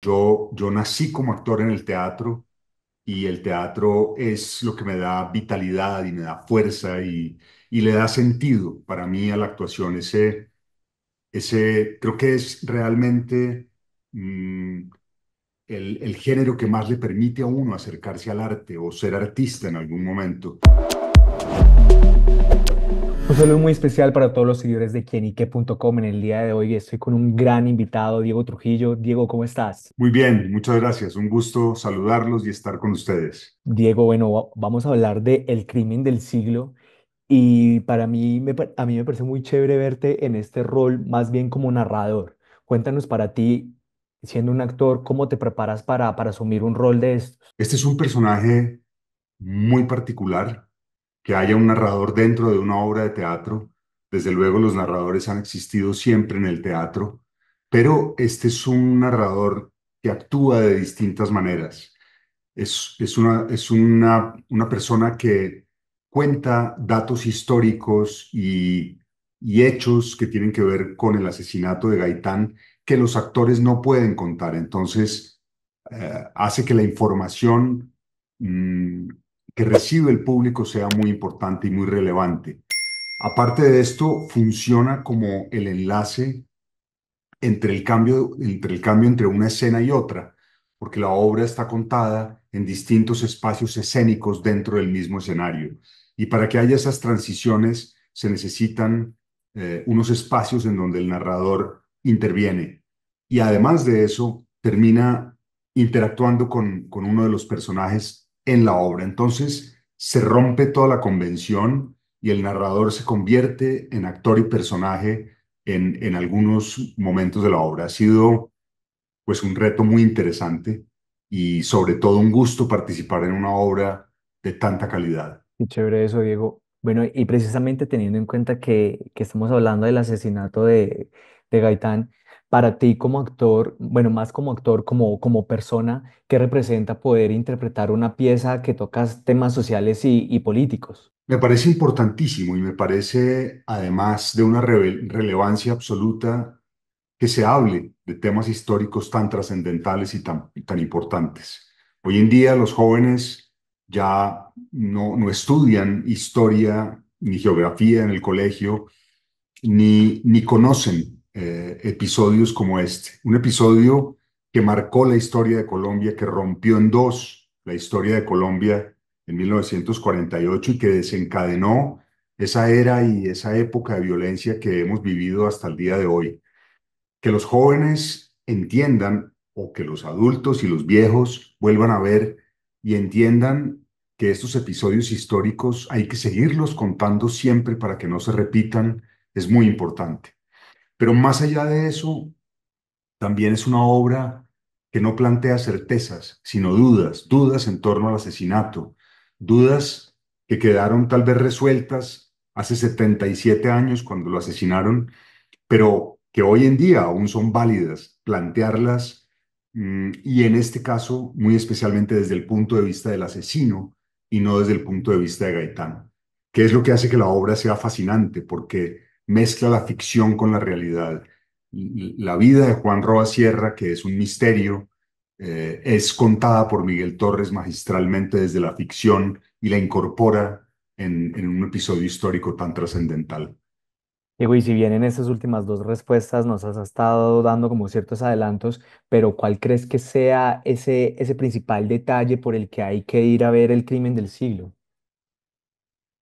Yo nací como actor en el teatro y el teatro es lo que me da vitalidad y me da fuerza y le da sentido para mí a la actuación. Creo que es realmente mm, el género que más le permite a uno acercarse al arte o ser artista en algún momento. Un saludo muy especial para todos los seguidores de quienique.com. En el día de hoy estoy con un gran invitado, Diego Trujillo. Diego, ¿cómo estás? Muy bien, muchas gracias. Un gusto saludarlos y estar con ustedes. Diego, bueno, vamos a hablar de El crimen del siglo y para mí, a mí me parece muy chévere verte en este rol más bien como narrador. Cuéntanos para ti, siendo un actor, ¿cómo te preparas para asumir un rol de estos? Este es un personaje muy particular, que haya un narrador dentro de una obra de teatro. Desde luego los narradores han existido siempre en el teatro, pero este es un narrador que actúa de distintas maneras. Es una persona que cuenta datos históricos y hechos que tienen que ver con el asesinato de Gaitán que los actores no pueden contar. Entonces, hace que la información mm, que recibe el público sea muy importante y muy relevante. Aparte de esto, funciona como el enlace entre el cambio entre una escena y otra, porque la obra está contada en distintos espacios escénicos dentro del mismo escenario. Y para que haya esas transiciones se necesitan unos espacios en donde el narrador interviene. Y además de eso, termina interactuando con uno de los personajes en la obra. Entonces, se rompe toda la convención y el narrador se convierte en actor y personaje en algunos momentos de la obra. Ha sido pues un reto muy interesante y sobre todo un gusto participar en una obra de tanta calidad. Qué chévere eso, Diego. Bueno, y precisamente teniendo en cuenta que estamos hablando del asesinato de Gaitán, para ti como actor, bueno, más como actor, como persona, ¿qué representa poder interpretar una pieza que toca temas sociales y políticos? Me parece importantísimo y me parece además de una relevancia absoluta que se hable de temas históricos tan trascendentales y tan importantes. Hoy en día los jóvenes ya no estudian historia ni geografía en el colegio, ni conocen episodios como este. Un episodio que marcó la historia de Colombia, que rompió en dos la historia de Colombia en 1948 y que desencadenó esa era y esa época de violencia que hemos vivido hasta el día de hoy. Que los jóvenes entiendan o que los adultos y los viejos vuelvan a ver y entiendan que estos episodios históricos hay que seguirlos contando siempre para que no se repitan, es muy importante. Pero más allá de eso, también es una obra que no plantea certezas, sino dudas, dudas en torno al asesinato, dudas que quedaron tal vez resueltas hace 77 años cuando lo asesinaron, pero que hoy en día aún son válidas, plantearlas, y en este caso, muy especialmente desde el punto de vista del asesino y no desde el punto de vista de Gaitán, que es lo que hace que la obra sea fascinante, porque mezcla la ficción con la realidad. La vida de Juan Roa Sierra, que es un misterio, es contada por Miguel Torres magistralmente desde la ficción y la incorpora en un episodio histórico tan trascendental. Diego, y si bien en estas últimas dos respuestas nos has estado dando como ciertos adelantos, pero ¿cuál crees que sea ese principal detalle por el que hay que ir a ver el crimen del siglo?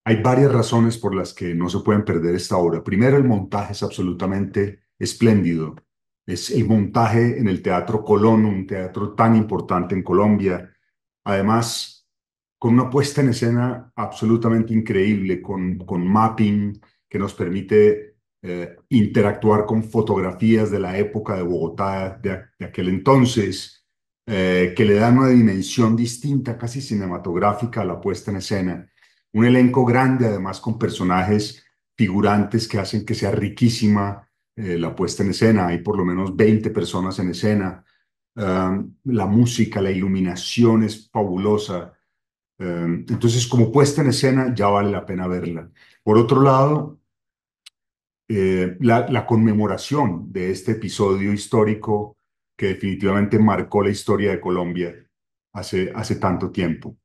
Hay varias razones por las que no se pueden perder esta obra. Primero, el montaje es absolutamente espléndido. Es el montaje en el Teatro Colón, un teatro tan importante en Colombia. Además, con una puesta en escena absolutamente increíble, con mapping que nos permite interactuar con fotografías de la época de Bogotá de aquel entonces, que le dan una dimensión distinta, casi cinematográfica a la puesta en escena. Un elenco grande, además, con personajes figurantes que hacen que sea riquísima la puesta en escena. Hay por lo menos 20 personas en escena. La música, la iluminación es fabulosa. Entonces, como puesta en escena, ya vale la pena verla. Por otro lado, la conmemoración de este episodio histórico que definitivamente marcó la historia de Colombia hace tanto tiempo.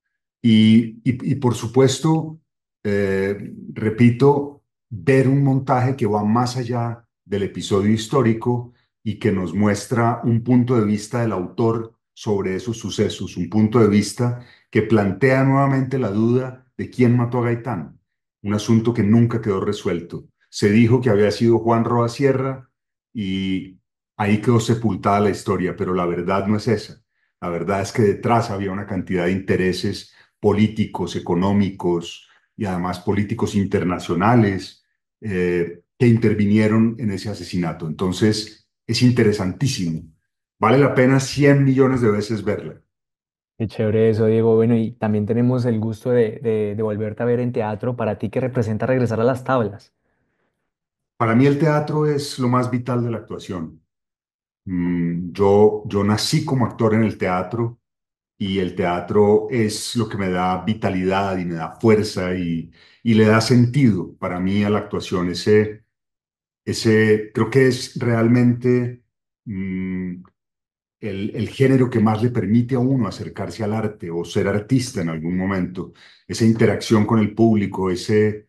Y por supuesto, repito, ver un montaje que va más allá del episodio histórico y que nos muestra un punto de vista del autor sobre esos sucesos, un punto de vista que plantea nuevamente la duda de quién mató a Gaitán, un asunto que nunca quedó resuelto. Se dijo que había sido Juan Roa Sierra y ahí quedó sepultada la historia, pero la verdad no es esa. La verdad es que detrás había una cantidad de intereses políticos, económicos y además políticos internacionales que intervinieron en ese asesinato. Entonces, es interesantísimo. Vale la pena 100 millones de veces verla. Qué chévere eso, Diego. Bueno, y también tenemos el gusto de volverte a ver en teatro. Para ti, ¿qué representa regresar a las tablas? Para mí el teatro es lo más vital de la actuación. Yo nací como actor en el teatro y el teatro es lo que me da vitalidad y me da fuerza y le da sentido para mí a la actuación. Creo que es realmente mm, el género que más le permite a uno acercarse al arte o ser artista en algún momento. Esa interacción con el público, ese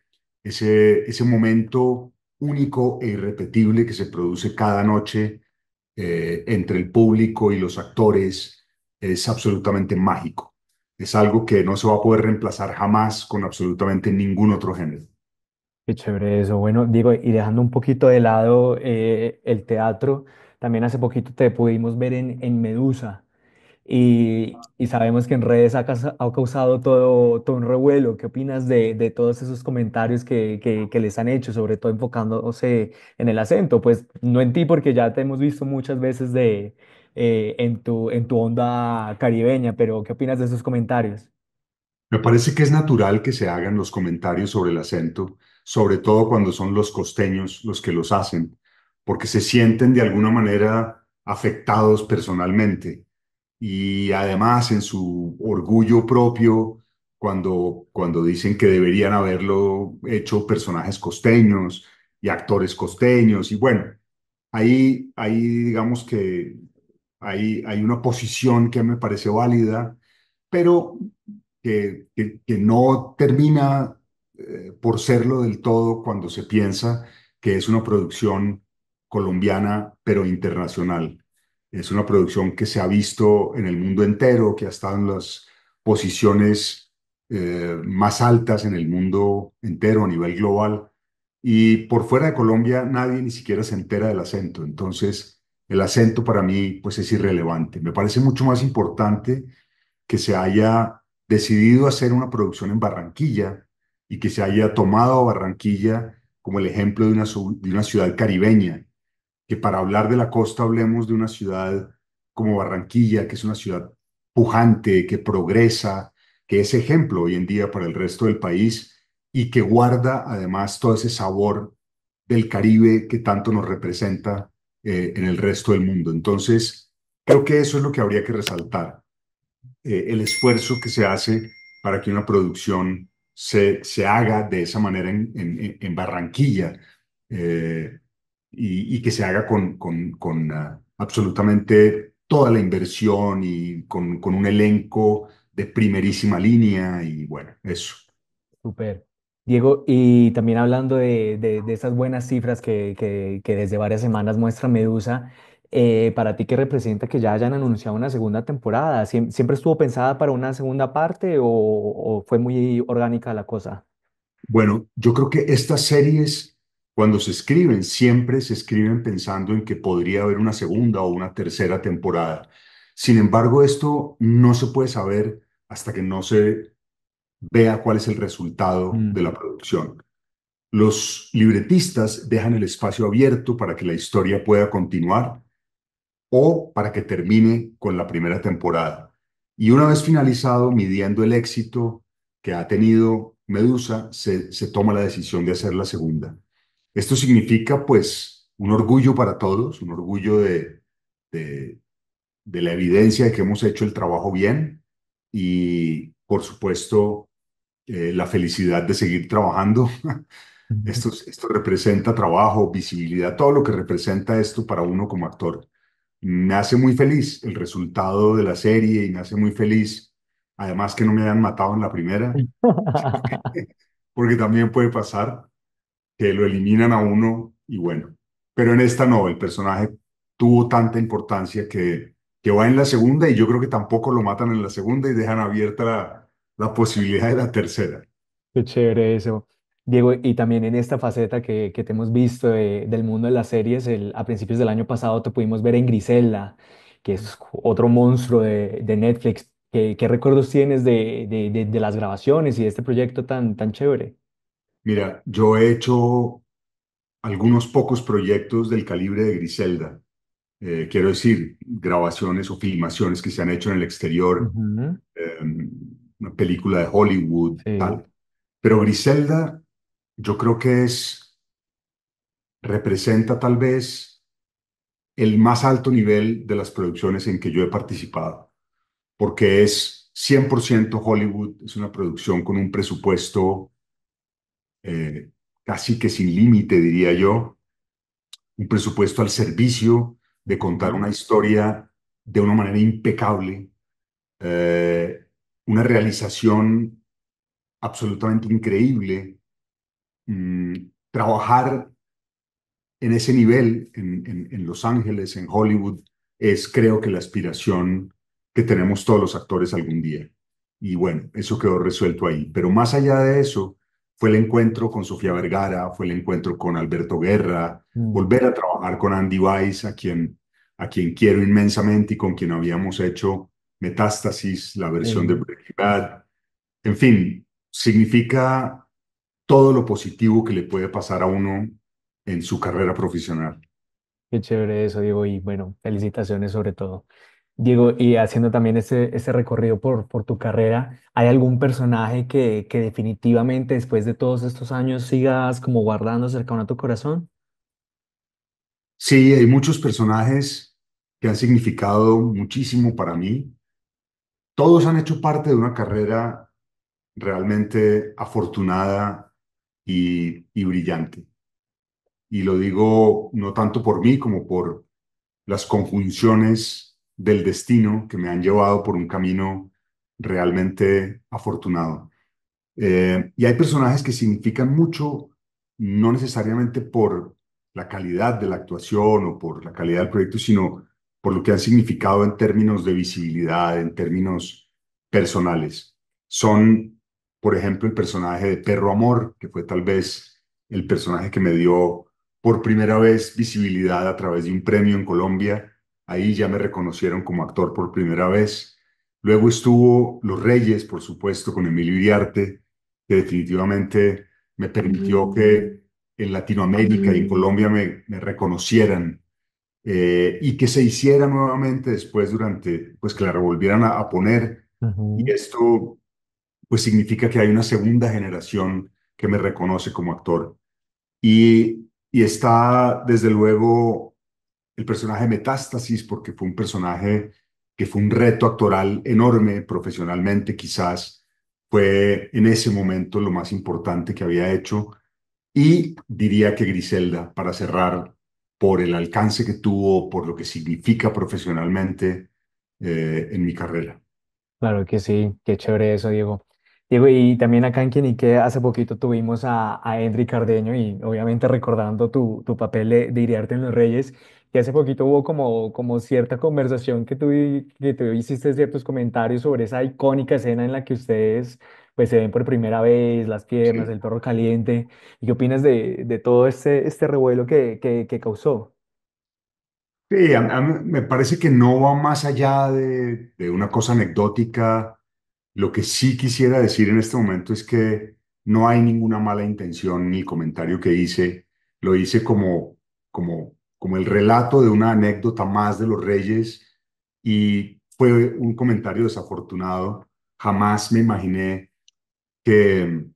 momento único e irrepetible que se produce cada noche entre el público y los actores es absolutamente mágico. Es algo que no se va a poder reemplazar jamás con absolutamente ningún otro género. Qué chévere eso. Bueno, Diego, y dejando un poquito de lado el teatro, también hace poquito te pudimos ver en Medusa y sabemos que en redes ha causado todo un revuelo. ¿Qué opinas de todos esos comentarios que les han hecho, sobre todo enfocándose en el acento? Pues no en ti, porque ya te hemos visto muchas veces en tu onda caribeña, pero ¿qué opinas de esos comentarios? Me parece que es natural que se hagan los comentarios sobre el acento, sobre todo cuando son los costeños los que los hacen, porque se sienten de alguna manera afectados personalmente y además en su orgullo propio, cuando dicen que deberían haberlo hecho personajes costeños y actores costeños, y bueno, ahí digamos que hay una posición que me parece válida, pero que no termina por serlo del todo cuando se piensa que es una producción colombiana, pero internacional. Es una producción que se ha visto en el mundo entero, que ha estado en las posiciones más altas en el mundo entero a nivel global. Y por fuera de Colombia nadie ni siquiera se entera del acento. Entonces, el acento para mí pues es irrelevante. Me parece mucho más importante que se haya decidido hacer una producción en Barranquilla y que se haya tomado a Barranquilla como el ejemplo de una ciudad caribeña, que para hablar de la costa hablemos de una ciudad como Barranquilla, que es una ciudad pujante, que progresa, que es ejemplo hoy en día para el resto del país y que guarda además todo ese sabor del Caribe que tanto nos representa en el resto del mundo. Entonces, creo que eso es lo que habría que resaltar, el esfuerzo que se hace para que una producción se haga de esa manera en Barranquilla eh, y que se haga con absolutamente toda la inversión y con un elenco de primerísima línea y bueno, eso. Súper. Diego, y también hablando de esas buenas cifras que desde varias semanas muestra Medusa, ¿para ti qué representa que ya hayan anunciado una segunda temporada? ¿Siempre estuvo pensada para una segunda parte o fue muy orgánica la cosa? Bueno, yo creo que estas series, cuando se escriben, siempre se escriben pensando en que podría haber una segunda o una tercera temporada. Sin embargo, esto no se puede saber hasta que no se vea cuál es el resultado de Mm. la producción. Los libretistas dejan el espacio abierto para que la historia pueda continuar o para que termine con la primera temporada. Y una vez finalizado, midiendo el éxito que ha tenido Medusa, se toma la decisión de hacer la segunda. Esto significa, pues, un orgullo para todos, un orgullo de, de la evidencia de que hemos hecho el trabajo bien y, por supuesto, la felicidad de seguir trabajando. Esto representa trabajo, visibilidad, todo lo que representa esto para uno como actor. Me hace muy feliz el resultado de la serie y me hace muy feliz, además que no me hayan matado en la primera, porque también puede pasar que lo eliminan a uno y bueno, pero en esta no, el personaje tuvo tanta importancia que va en la segunda y yo creo que tampoco lo matan en la segunda y dejan abierta la posibilidad de la tercera. Qué chévere eso. Diego, y también en esta faceta que te hemos visto del mundo de las series, a principios del año pasado te pudimos ver en Griselda, que es otro monstruo de Netflix. ¿Qué recuerdos tienes de las grabaciones y de este proyecto tan chévere? Mira, yo he hecho algunos pocos proyectos del calibre de Griselda. Quiero decir, grabaciones o filmaciones que se han hecho en el exterior, Ujú. eh, una película de Hollywood, Sí. tal. Pero Griselda, yo creo que representa tal vez el más alto nivel de las producciones en que yo he participado, porque es 100% Hollywood, es una producción con un presupuesto eh, casi que sin límite, diría yo, un presupuesto al servicio de contar Ujú. una historia de una manera impecable, eh, una realización absolutamente increíble, mm, trabajar en ese nivel en Los Ángeles, en Hollywood, es creo que la aspiración que tenemos todos los actores algún día. Y bueno, eso quedó resuelto ahí. Pero más allá de eso, fue el encuentro con Sofía Vergara, fue el encuentro con Alberto Guerra, Mm. volver a trabajar con Andy Weiss, a quien quiero inmensamente y con quien habíamos hecho Metástasis, la versión de Sí. Breaking Bad. En fin, significa todo lo positivo que le puede pasar a uno en su carrera profesional. Qué chévere eso, Diego, y bueno, felicitaciones sobre todo. Diego, y haciendo también ese recorrido por tu carrera, ¿hay algún personaje que definitivamente después de todos estos años sigas como guardando cercano a tu corazón? Sí, hay muchos personajes que han significado muchísimo para mí. Todos han hecho parte de una carrera realmente afortunada y brillante. Y lo digo no tanto por mí como por las conjunciones del destino que me han llevado por un camino realmente afortunado. Y hay personajes que significan mucho, no necesariamente por la calidad de la actuación o por la calidad del proyecto, sino por lo que han significado en términos de visibilidad, en términos personales. Son, por ejemplo, el personaje de Perro Amor, que fue tal vez el personaje que me dio por primera vez visibilidad a través de un premio en Colombia. Ahí ya me reconocieron como actor por primera vez. Luego estuvo Los Reyes, por supuesto, con Emilio Iriarte, que definitivamente me permitió que en Latinoamérica y en Colombia me reconocieran y que se hiciera nuevamente después durante, pues que la revolvieran a poner. Y Ujú. esto, pues significa que hay una segunda generación que me reconoce como actor. Y está, desde luego, el personaje Metástasis, porque fue un personaje que fue un reto actoral enorme, profesionalmente quizás, fue en ese momento lo más importante que había hecho. Y diría que Griselda, para cerrar, por el alcance que tuvo, por lo que significa profesionalmente en mi carrera. Claro que sí, qué chévere eso, Diego. Diego, y también acá en Quiniqué hace poquito tuvimos a Henry Cardeño y obviamente recordando tu papel de Iriarte en Los Reyes, y hace poquito hubo como cierta conversación que tú hiciste ciertos comentarios sobre esa icónica escena en la que ustedes pues se ven por primera vez, las piernas, Sí. el perro caliente. ¿Y qué opinas de todo este revuelo que causó? Sí, a mí me parece que no va más allá de una cosa anecdótica. Lo que sí quisiera decir en este momento es que no hay ninguna mala intención ni comentario que hice. Lo hice como el relato de una anécdota más de los Reyes y fue un comentario desafortunado. Jamás me imaginé que,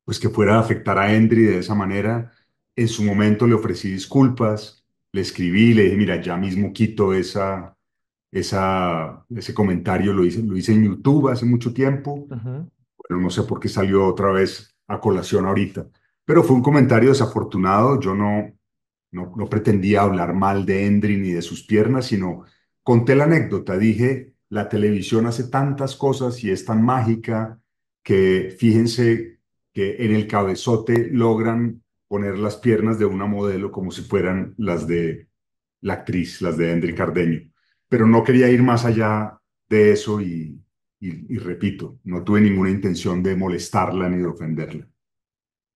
pues, que fuera a afectar a Endry de esa manera. En su momento le ofrecí disculpas, le escribí, le dije, mira, ya mismo quito ese comentario, lo hice en YouTube hace mucho tiempo, Ujú. pero no sé por qué salió otra vez a colación ahorita. Pero fue un comentario desafortunado, yo no pretendía hablar mal de Endry ni de sus piernas, sino conté la anécdota. Dije, la televisión hace tantas cosas y es tan mágica que fíjense que en el cabezote logran poner las piernas de una modelo como si fueran las de la actriz, las de Endry Cardeño. Pero no quería ir más allá de eso y repito, no tuve ninguna intención de molestarla ni de ofenderla.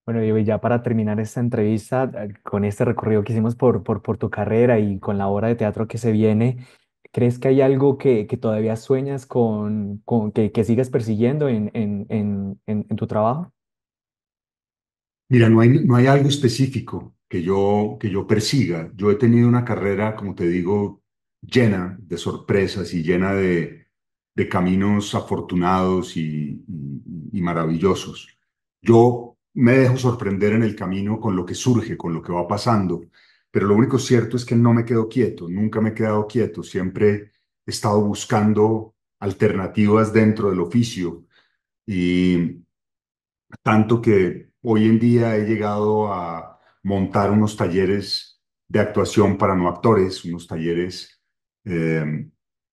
Bueno, Diego, y ya para terminar esta entrevista, con este recorrido que hicimos por tu carrera y con la obra de teatro que se viene, ¿crees que hay algo que todavía sueñas que sigas persiguiendo en tu trabajo? Mira, no hay algo específico que yo persiga. Yo he tenido una carrera, como te digo, llena de sorpresas y llena de caminos afortunados y maravillosos. Yo me dejo sorprender en el camino con lo que surge, con lo que va pasando, pero lo único cierto es que no me quedo quieto, nunca me he quedado quieto, siempre he estado buscando alternativas dentro del oficio y tanto que hoy en día he llegado a montar unos talleres de actuación para no actores, unos talleres eh,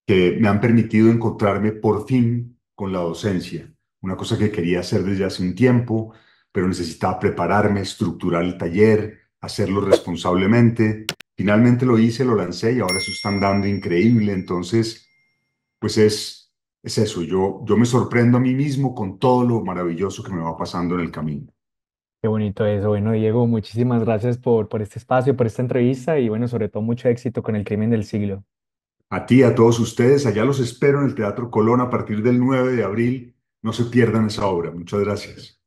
que me han permitido encontrarme por fin con la docencia, una cosa que quería hacer desde hace un tiempo, pero necesitaba prepararme, estructurar el taller, hacerlo responsablemente. Finalmente lo hice, lo lancé y ahora eso está andando increíble. Entonces, pues es eso, yo me sorprendo a mí mismo con todo lo maravilloso que me va pasando en el camino. Qué bonito eso. Bueno, Diego, muchísimas gracias por este espacio, por esta entrevista y bueno, sobre todo mucho éxito con el crimen del siglo. A ti, a todos ustedes, allá los espero en el Teatro Colón a partir del 9 de abril. No se pierdan esa obra. Muchas gracias.